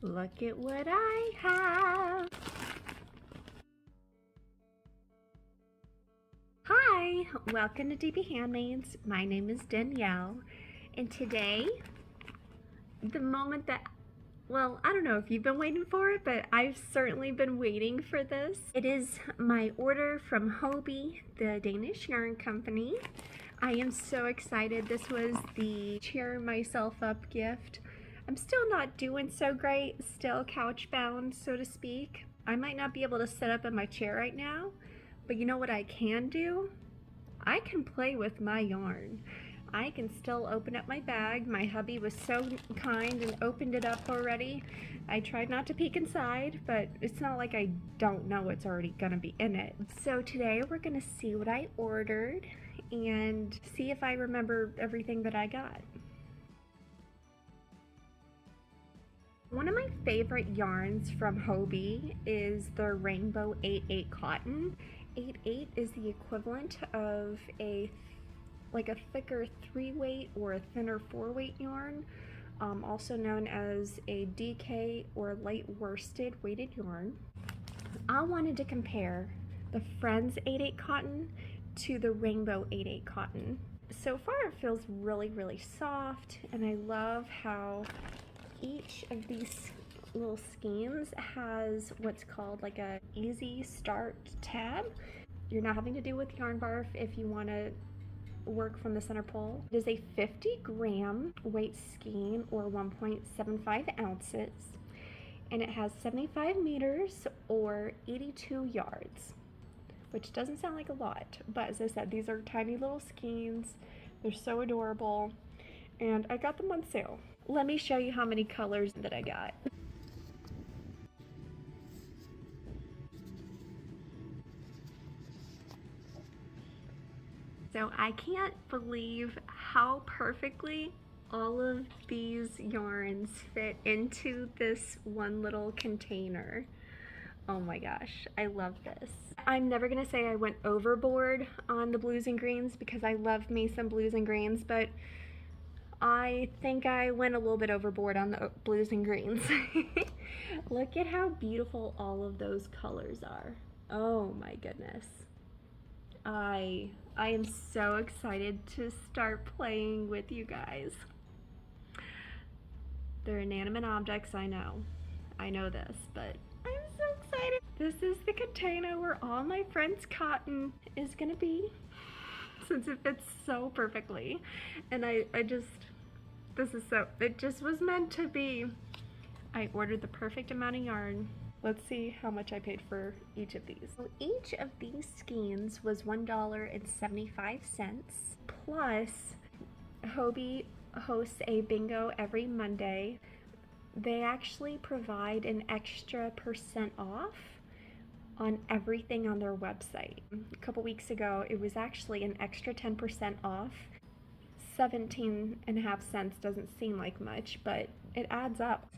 Look at what I have. Hi, welcome to DBHandmades. My name is Danielle, and today, the moment that, well, I don't know if you've been waiting for it, but I've certainly been waiting for this. It is my order from Hobbii, the Danish yarn company. I am so excited. This was the cheer myself up gift. I'm still not doing so great, still couch bound, so to speak. I might not be able to sit up in my chair right now, but you know what I can do? I can play with my yarn. I can still open up my bag. My hubby was so kind and opened it up already. I tried not to peek inside, but it's not like I don't know what's already gonna be in it. So today we're gonna see what I ordered and see if I remember everything that I got. One of my favorite yarns from Hobbii is the Rainbow 8/8 cotton. 8/8 is the equivalent of a thicker 3-weight or a thinner 4-weight yarn, also known as a DK or light worsted weighted yarn. I wanted to compare the Friends 8/8 cotton to the Rainbow 8/8 cotton. So far it feels really soft, and I love how each of these little skeins has what's called like a easy start tab. You're not having to do with yarn barf if you want to work from the center pole. It is a 50-gram weight skein or 1.75 ounces, and it has 75 meters or 82 yards, which doesn't sound like a lot, but as I said, these are tiny little skeins. They're so adorable, and I got them on sale. Let me show you how many colors that I got. So I can't believe how perfectly all of these yarns fit into this one little container. Oh my gosh, I love this. I'm never gonna say I went overboard on the blues and greens because I love me some blues and greens, but I think I went a little bit overboard on the blues and greens. Look at how beautiful all of those colors are. Oh my goodness. I am so excited to start playing with you guys. They're inanimate objects, I know this, but I'm so excited. This is the container where all my friends' cotton is gonna be, since it fits so perfectly. And it just was meant to be. I ordered the perfect amount of yarn. Let's see how much I paid for each of these. So each of these skeins was $1.75, plus Hobbii hosts a bingo every Monday. They actually provide an extra % off on everything on their website. A couple weeks ago, it was actually an extra 10% off. 17.5 cents doesn't seem like much, but it adds up.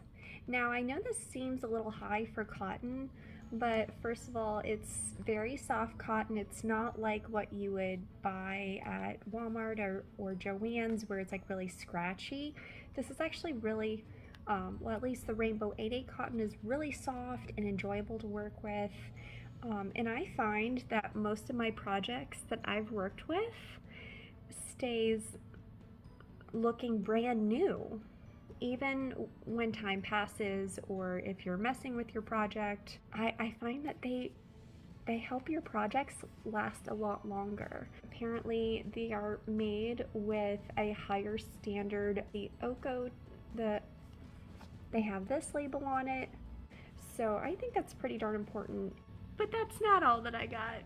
Now, I know this seems a little high for cotton, but first of all, it's very soft cotton. It's not like what you would buy at Walmart or Joann's where it's like really scratchy. This is actually really, well, at least the Rainbow 8/8 cotton is really soft and enjoyable to work with. And I find that most of my projects that I've worked with stays looking brand new, even when time passes, or if you're messing with your project. I find that they help your projects last a lot longer. Apparently they are made with a higher standard. The OCO, they have this label on it, so I think that's pretty darn important. But that's not all that I got.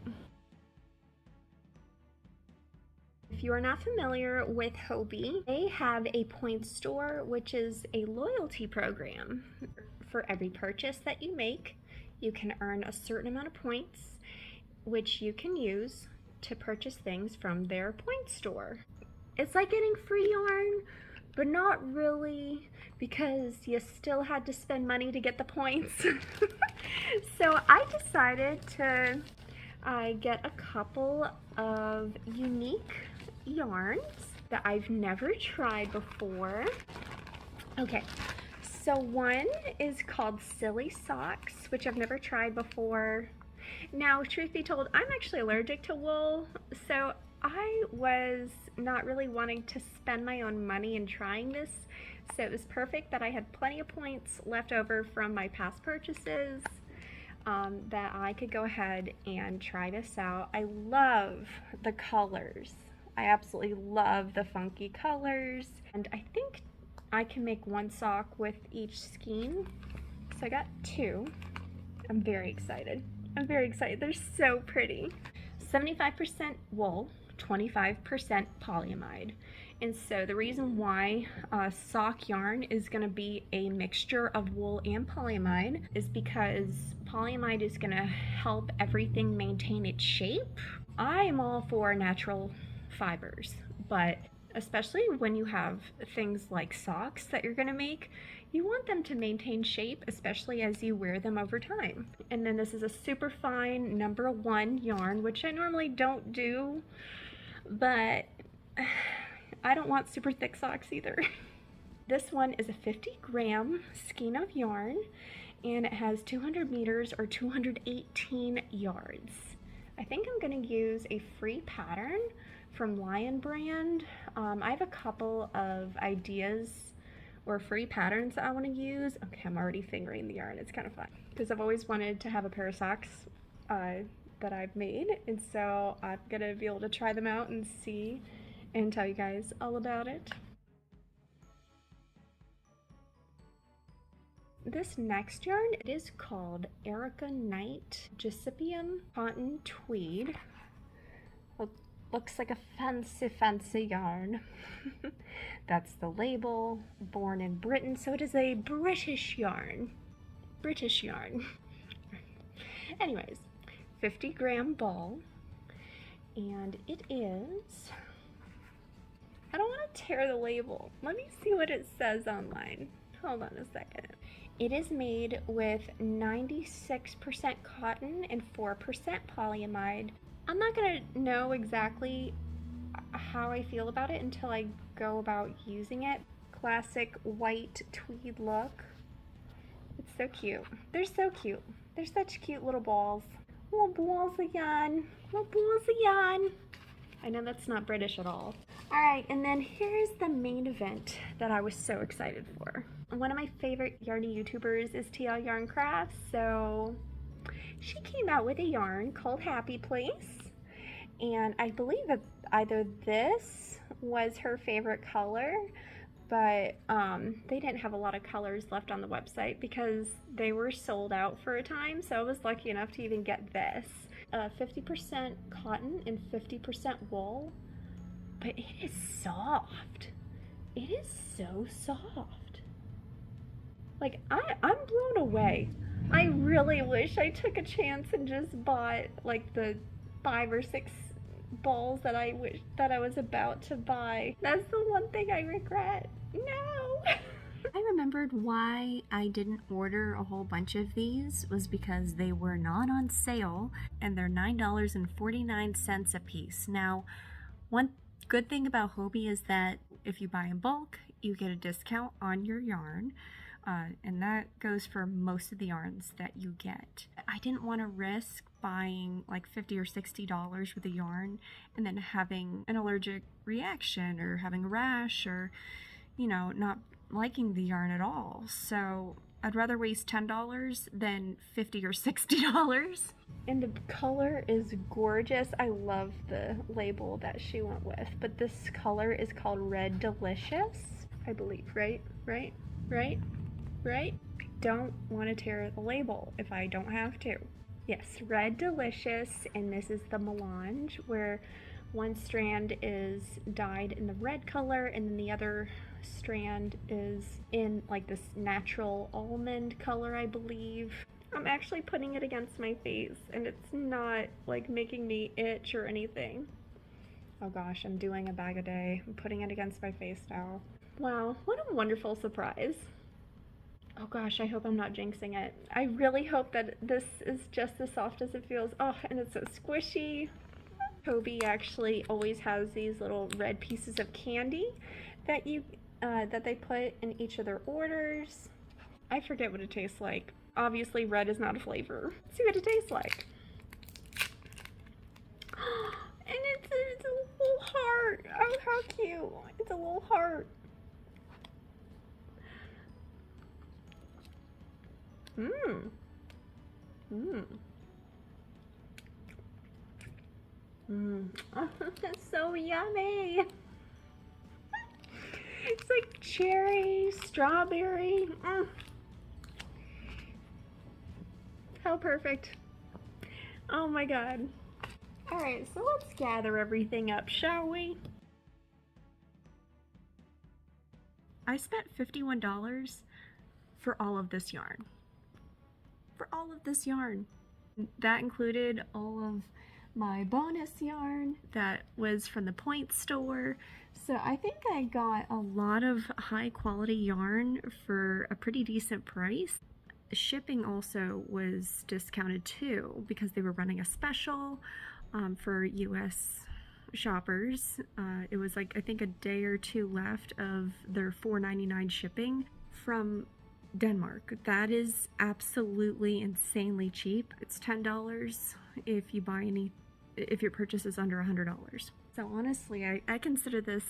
If you are not familiar with Hobbii, they have a points store, which is a loyalty program. For every purchase that you make, you can earn a certain amount of points, which you can use to purchase things from their points store. It's like getting free yarn, but not really, because you still had to spend money to get the points. So I decided to get a couple of unique yarns that I've never tried before. Okay, So one is called Silly Socks, which I've never tried before. Now, truth be told, I'm actually allergic to wool, so I was not really wanting to spend my own money in trying this, so it was perfect that I had plenty of points left over from my past purchases that I could go ahead and try this out. I love the colors. I absolutely love the funky colors, and I think I can make one sock with each skein. So I got two. I'm very excited. I'm very excited. They're so pretty. 75% wool, 25% polyamide. And so the reason why sock yarn is going to be a mixture of wool and polyamide is because polyamide is going to help everything maintain its shape. I am all for natural fibers, but especially when you have things like socks that you're going to make, you want them to maintain shape, especially as you wear them over time. And then this is a super fine #1 yarn, which I normally don't do, but I don't want super thick socks either. This one is a 50-gram skein of yarn, and it has 200 meters or 218 yards. I think I'm going to use a free pattern from Lion brand. I have a couple of ideas or free patterns that I want to use. Okay, I'm already fingering the yarn. It's kind of fun because I've always wanted to have a pair of socks that I've made, and so I'm gonna be able to try them out and see and tell you guys all about it. This next yarn, it is called Erica Knight Gossypium Cotton Tweed. Looks like a fancy yarn. That's the label. Born in Britain, so it is a British yarn. British yarn. Anyways, 50-gram ball, and it is, I don't want to tear the label. Let me see what it says online. Hold on a second. It is made with 96% cotton and 4% polyamide. I'm not gonna know exactly how I feel about it until I go about using it. Classic white tweed look. It's so cute. They're so cute. They're such cute little balls. Little balls of yarn. Little balls of yarn. I know that's not British at all. Alright, and then here's the main event that I was so excited for. One of my favorite yarny YouTubers is TL Yarn Crafts, so she came out with a yarn called Happy Place, and I believe that either this was her favorite color, but they didn't have a lot of colors left on the website because they were sold out for a time, so I was lucky enough to even get this. 50% cotton and 50% wool, but it is soft. It is so soft. Like, I'm blown away. I really wish I took a chance and just bought like the 5 or 6 balls that I was about to buy. That's the one thing I regret. No. I remembered why I didn't order a whole bunch of these was because they were not on sale, and they're $9.49 a piece. Now, one good thing about Hobbii is that if you buy in bulk, you get a discount on your yarn. And that goes for most of the yarns that you get. I didn't want to risk buying like $50 or $60 with a yarn and then having an allergic reaction or having a rash or, you know, not liking the yarn at all. So I'd rather waste $10 than $50 or $60. And the color is gorgeous. I love the label that she went with, but this color is called Red Delicious, I believe, right? I don't want to tear the label if I don't have to. Yes, Red Delicious, and this is the melange where one strand is dyed in the red color and then the other strand is in like this natural almond color, I believe. I'm actually putting it against my face and it's not like making me itch or anything. Oh gosh, I'm doing a bag a day. I'm putting it against my face now. Wow, what a wonderful surprise. Oh gosh, I hope I'm not jinxing it. I really hope that this is just as soft as it feels. Oh, and it's so squishy. Hobbii actually always has these little red pieces of candy that that they put in each of their orders. I forget what it tastes like. Obviously, red is not a flavor. Let's see what it tastes like. And it's a little heart. Oh, how cute. It's a little heart. Mmm. Mmm. Mmm. Oh, that's so yummy. It's like cherry, strawberry. Mm. How perfect. Oh my god. Alright, so let's gather everything up, shall we? I spent $51 for all of this yarn. For all of this yarn. That included all of my bonus yarn that was from the Point store. So I think I got a lot of high quality yarn for a pretty decent price. Shipping also was discounted too because they were running a special for US shoppers. It was like I think a day or two left of their $4.99 shipping from Denmark. That is absolutely insanely cheap. It's $10 if you buy if your purchase is under $100. So honestly, I consider this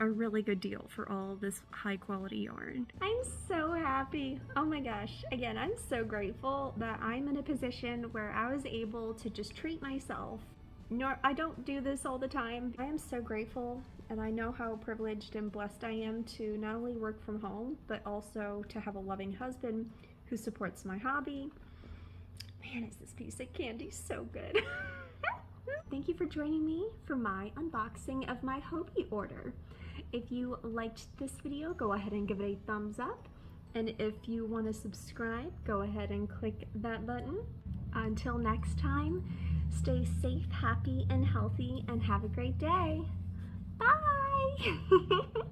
a really good deal for all this high quality yarn. I'm so happy. Oh my gosh. Again, I'm so grateful that I'm in a position where I was able to just treat myself. No, I don't do this all the time. I am so grateful, and I know how privileged and blessed I am to not only work from home, but also to have a loving husband who supports my hobby. Man, is this piece of candy so good. Thank you for joining me for my unboxing of my Hobbii order. If you liked this video, go ahead and give it a thumbs up. And if you want to subscribe, go ahead and click that button. Until next time, stay safe, happy, and healthy, and have a great day. Bye!